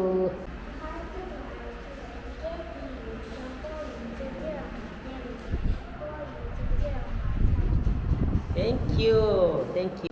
you. Thank you. Thank you.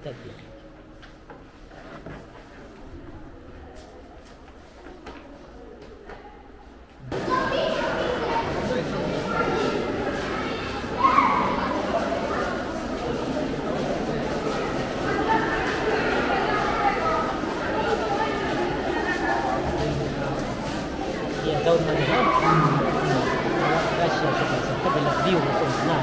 Thank you. Yeah, daw naman ha. Kasya sa kabilang view na.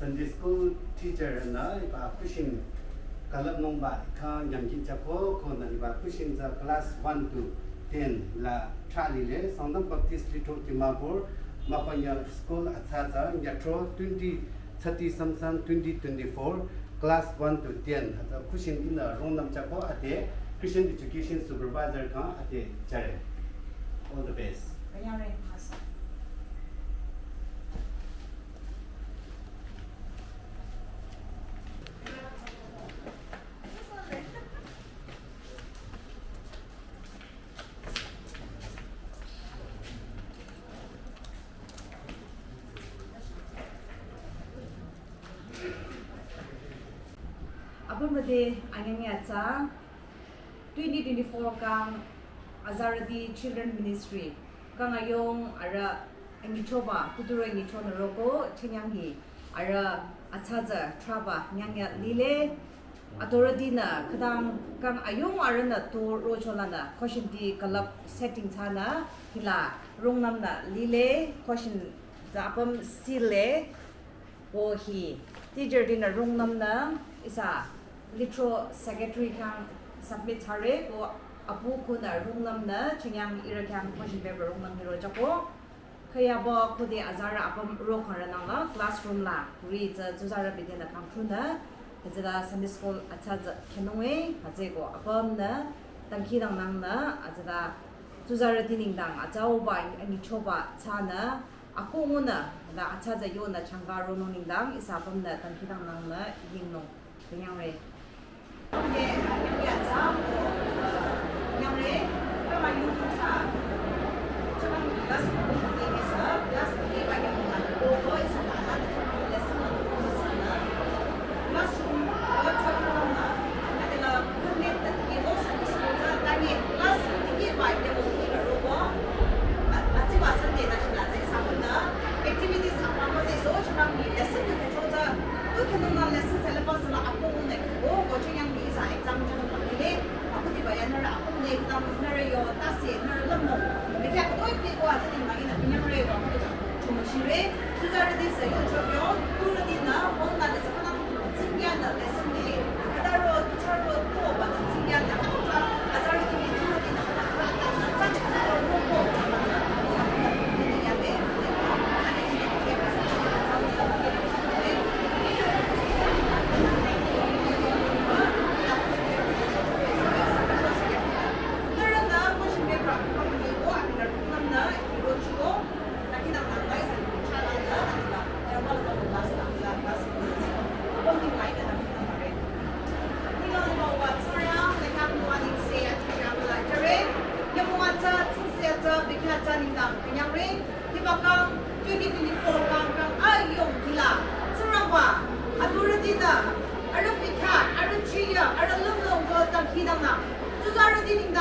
Sunday school teacher na iba pushing kalab nong ba ka yangki chapo ko na iba pushing the class 1 to 10 la chali le Sangdam Baptist Little Timapur mapanya school atha yatro 2030 samsan 2024 class 1 to 10 ata pushing in a rondam chapo ate Christian education supervisor ka ate chare all the best. Abang bade angin aca 2024 kang Azaradi Children Ministry kang ayong ara angi choba tuturo angi chona roko chenyanghi ara acaja traba nyangya lile atoradina kadang kang ayong arana to rocholana caution di kalap setting sana hila rongnamna lile caution zapam sile o hi teacher dina rongnamna isa litro secretary kang submit hare ko apu kuna rungnamna chingyang irakyang caution paper rungnam hiro jako kaya ba ko de azara apam ro kharana classroom la ri za zuzara bidena kamphuna azada Sunday school achaja kenongwe azego apam na tangki dang nang na azada zuzara diningdang ajao ba ani choba chana akunguna la achaja yona changaro noningdang isapam na tangki dang nang na yingno kanyang re 예, 여기 앉아. 그냥 왜? 그러면 이거 저만 가서 얘기해서 가서 얘기하게 하는 거에서 나가는 레슨을 했었나? 그래서 어떻게 하나? 내가 근데 이거 사실 나니 클래스 이게 말때 우리가 로고 아침 왔을 때 다시 나중에 사본다. 액티비티 상황에서 저랑 레슨을 줘서 또 그런 레슨 셀레버스를 앞으로 내고 거중량 비사 exam 저는 받는데 아버지 바야는 앞으로 내가 나를 다시 나를 넘어 이렇게 또 입고 와서 내가 그냥 그래요. 정신에 주자를 됐어요. 저요. 그러니까 원나는 하나 신기한 레슨들이 그대로 차로 또 받은 신기한 하나 아사르님이 그러니까 하나 짜증나고 보고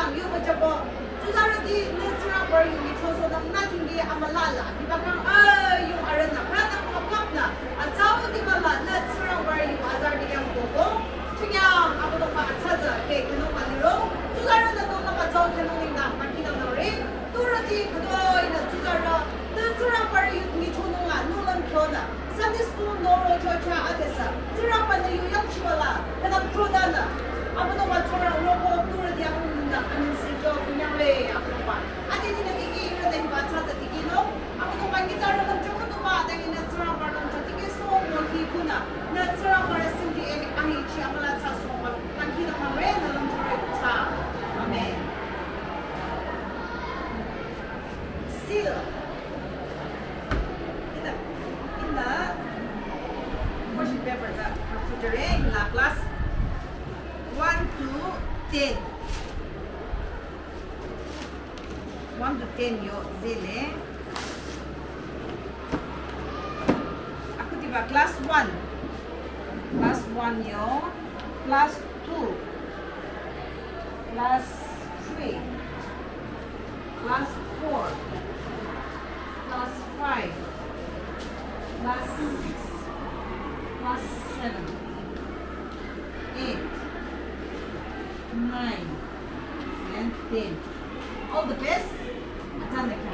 lang yung majapo. Susara di netsra bar yung ichoso ng natin di amalala. Di ba kang yung aran na kada makapap na. At sa di mala netsra bar yung azar di kang bobo. Kaya ako nung makatsadza kay kanong kaniro. Susara na nung nakatsaw kanong ning na makita na rin. Tura di kadoy na susara netsra bar yung ichono nga nulan kyona. Sunday school noro chocha atesa. Tsra pa na yung yakchiwala. Kanang prodana. Ako nung matsura ulobo tura di ako nung anong sito kunyari ako pa. At hindi nagiging na yung batsa at tigino. Ako nung pagkitara ng Diyoko nung ba dahil natsura pa ng Diyoko. Tigiso mo hikuna. Natsura pa rin hindi ang ichi ang lahat sa sumpa. Pagkita ka rin na lang sa Amen. Still. In the question papers at refrigerator in la class 1 to 10. 1 to 10 yo zile. Ako diba class 1. Class 1 yo. Class 2. Class 3. Class 4. Class 5. Class 6. Class 7. 8. 9 and 10. All the best. Saan ka?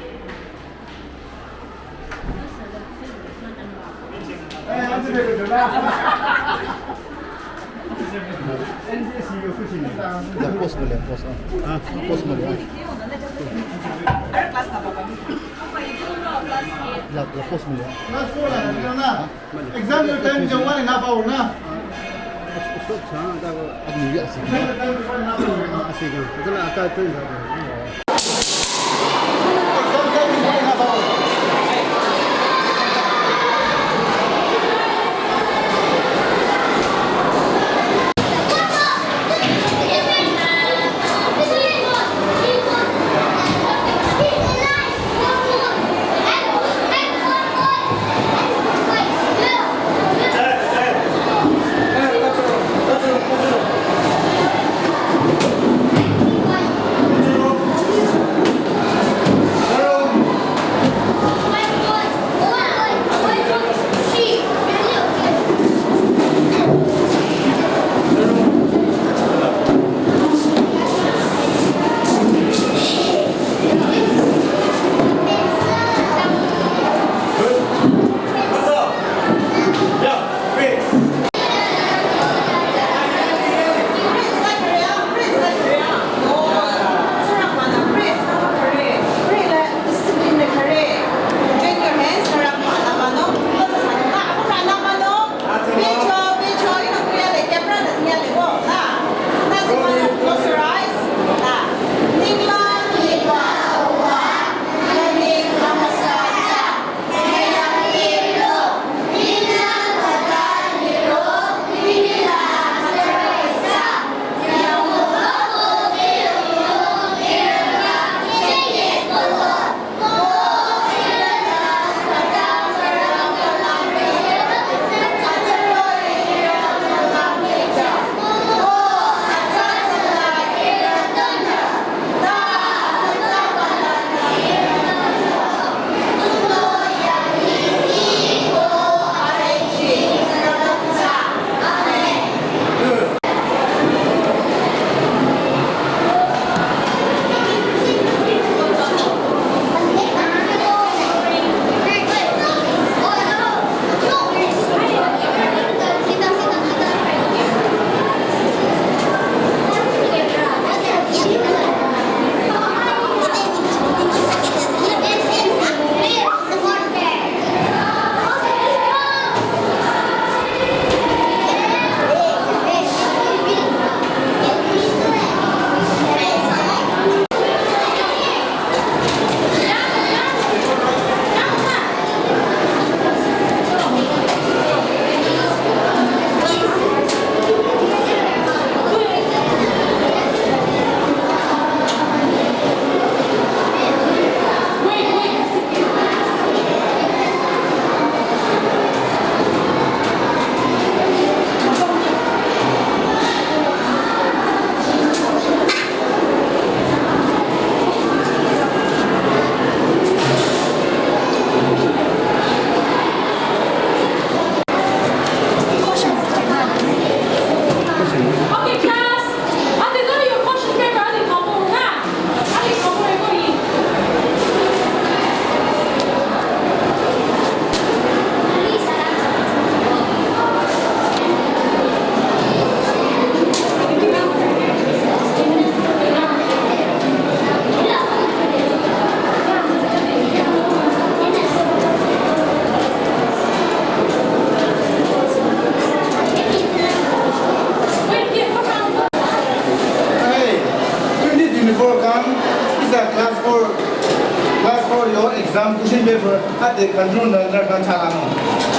Post mo lang, post. Post mo lang. Third class na ba kami? Okay, ito na class 8. Post mo lang. Last 4 na, hindi na. Exam your time is 1.5 hour na. Stop sa tago at niya si. Exam your time is 1.5 hour na. Sige. Ito na ata ito. Exam time is 1.5 hour. exam question paper at the control under Chalano.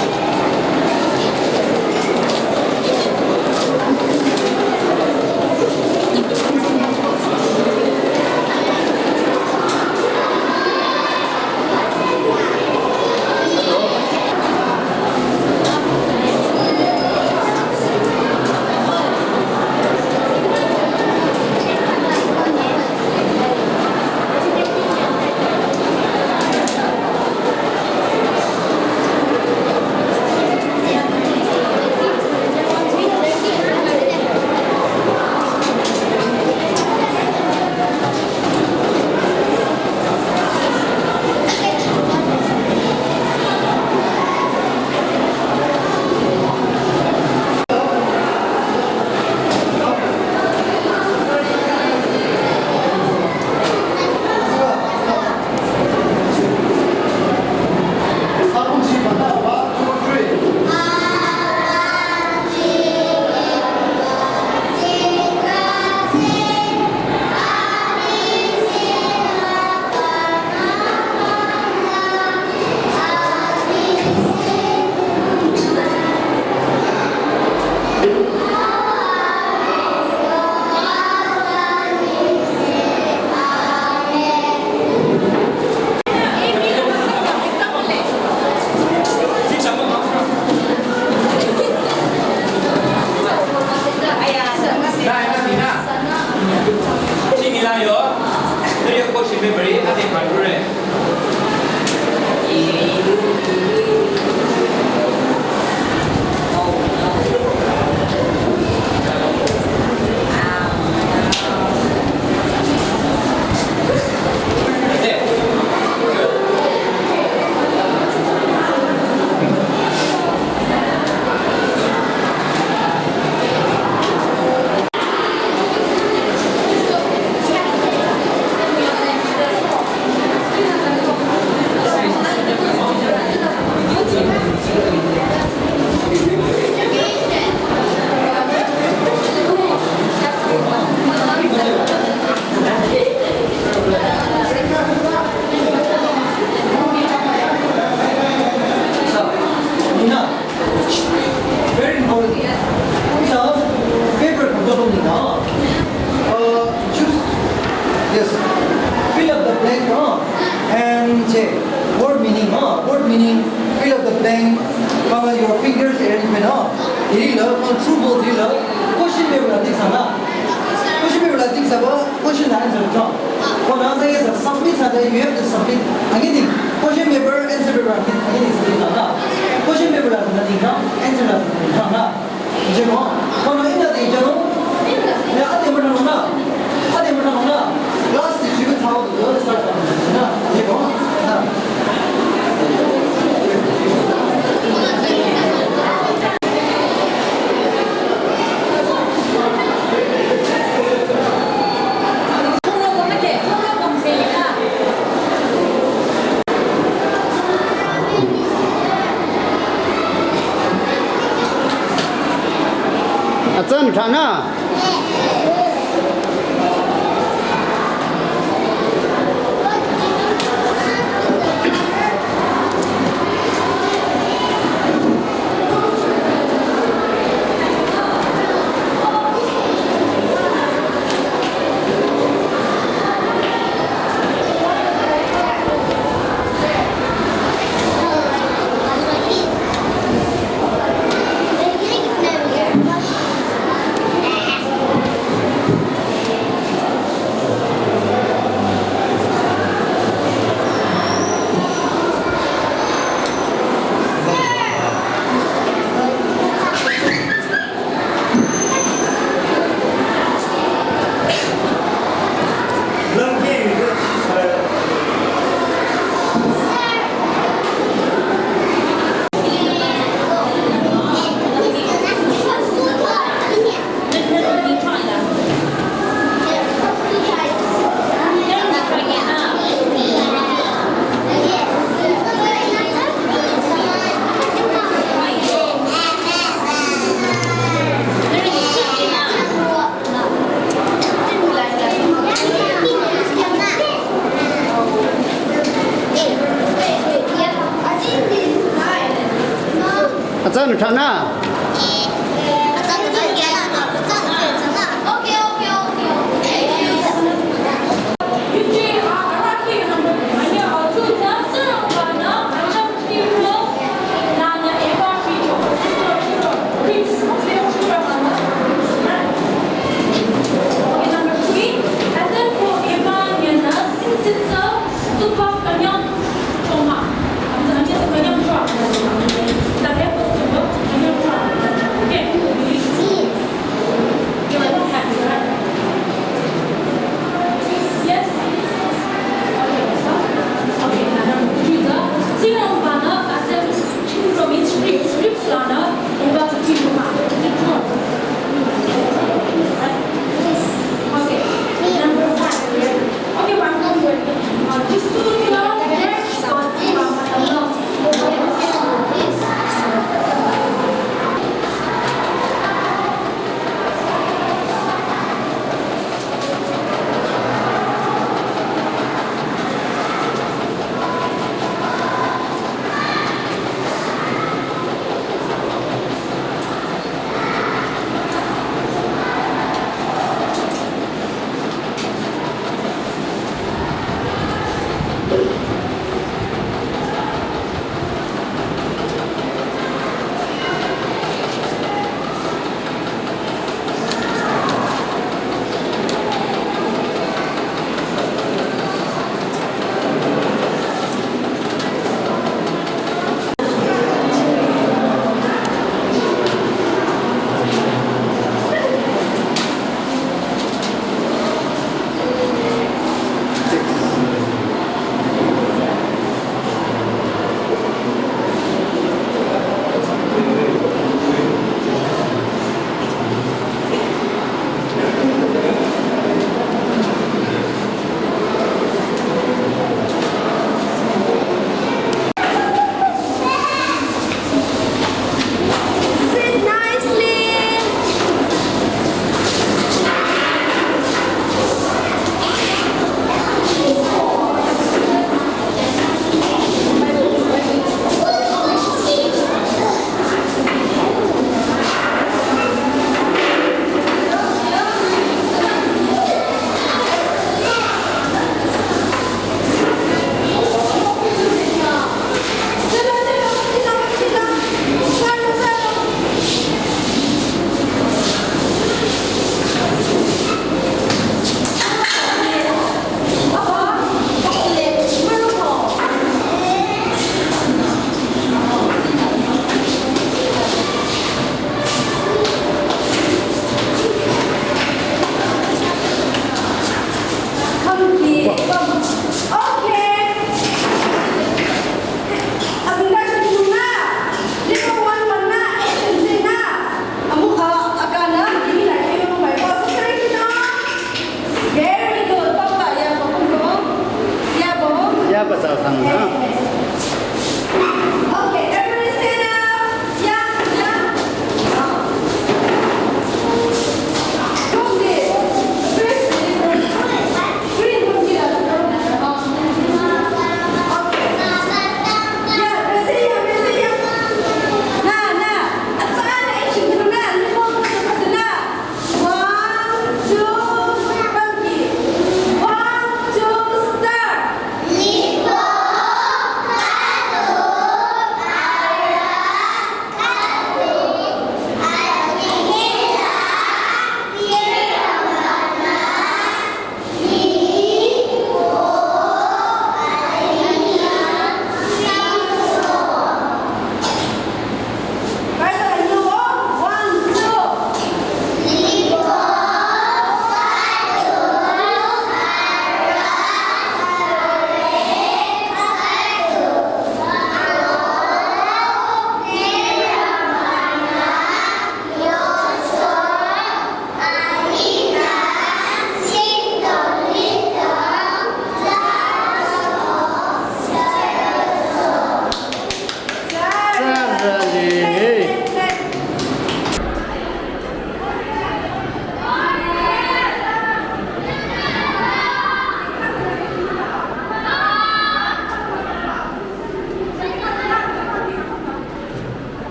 Chân thằng à? 아싸는 타나? Super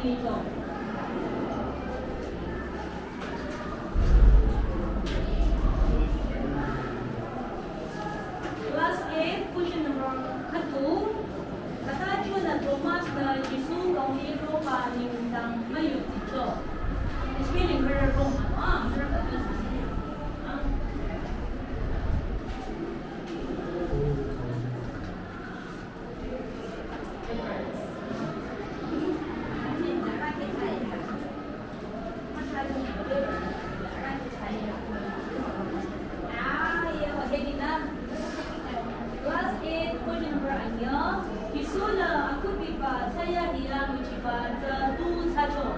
dito. Class 8, question number 2. Katacho na Thomas na Jisu kang hero ka ni Undang Mayu dito. Spelling very wrong. Sure ka dito. Class 8, question number 안녕. 기술은 아쿠비바 사야기랑 위치바 저두 사초.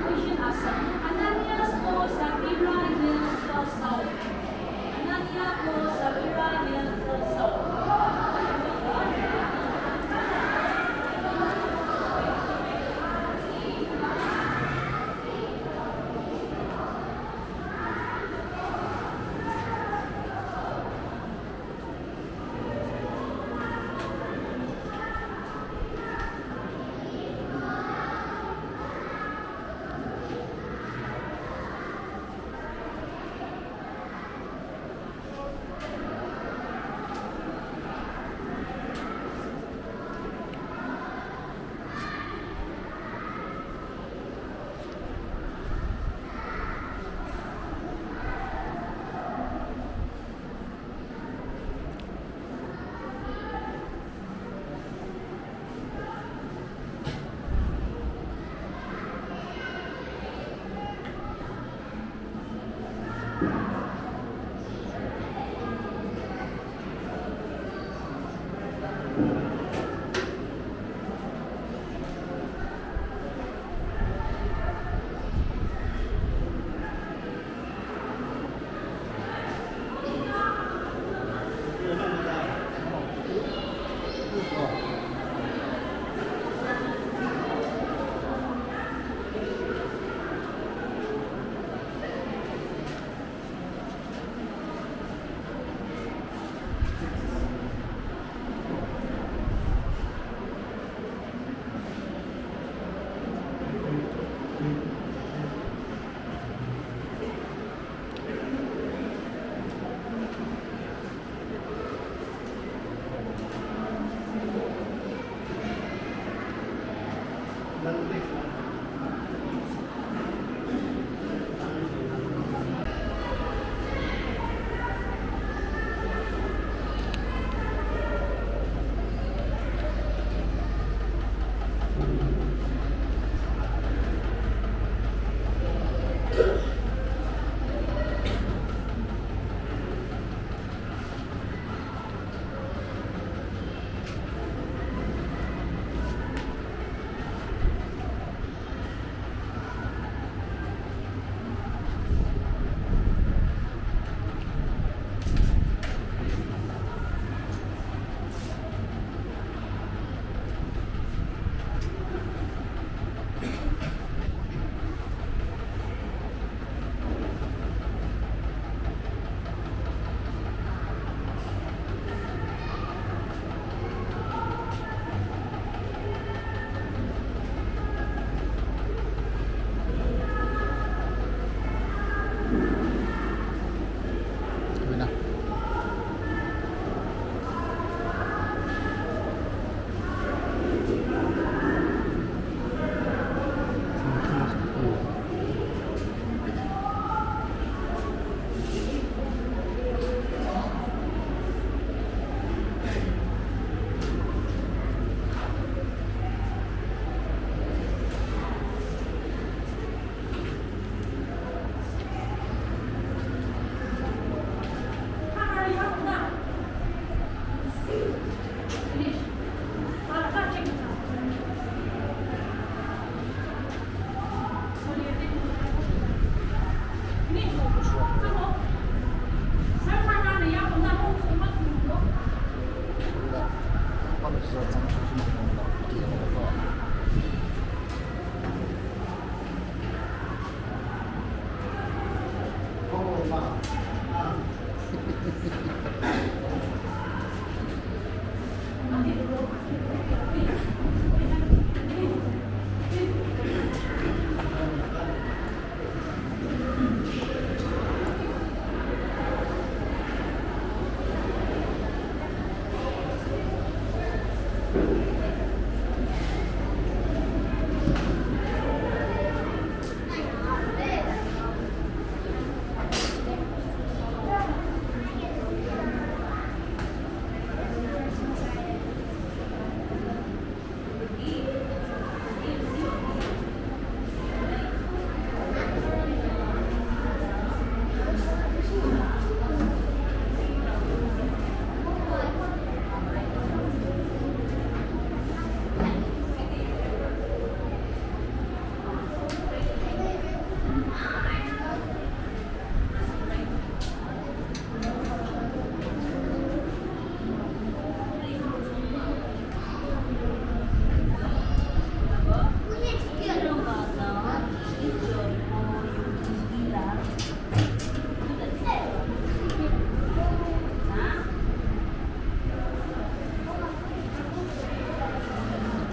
Question asam. Ananias o Sapphira Hills South. Ananias o Sapphira Hills South.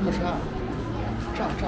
这么杀，炸。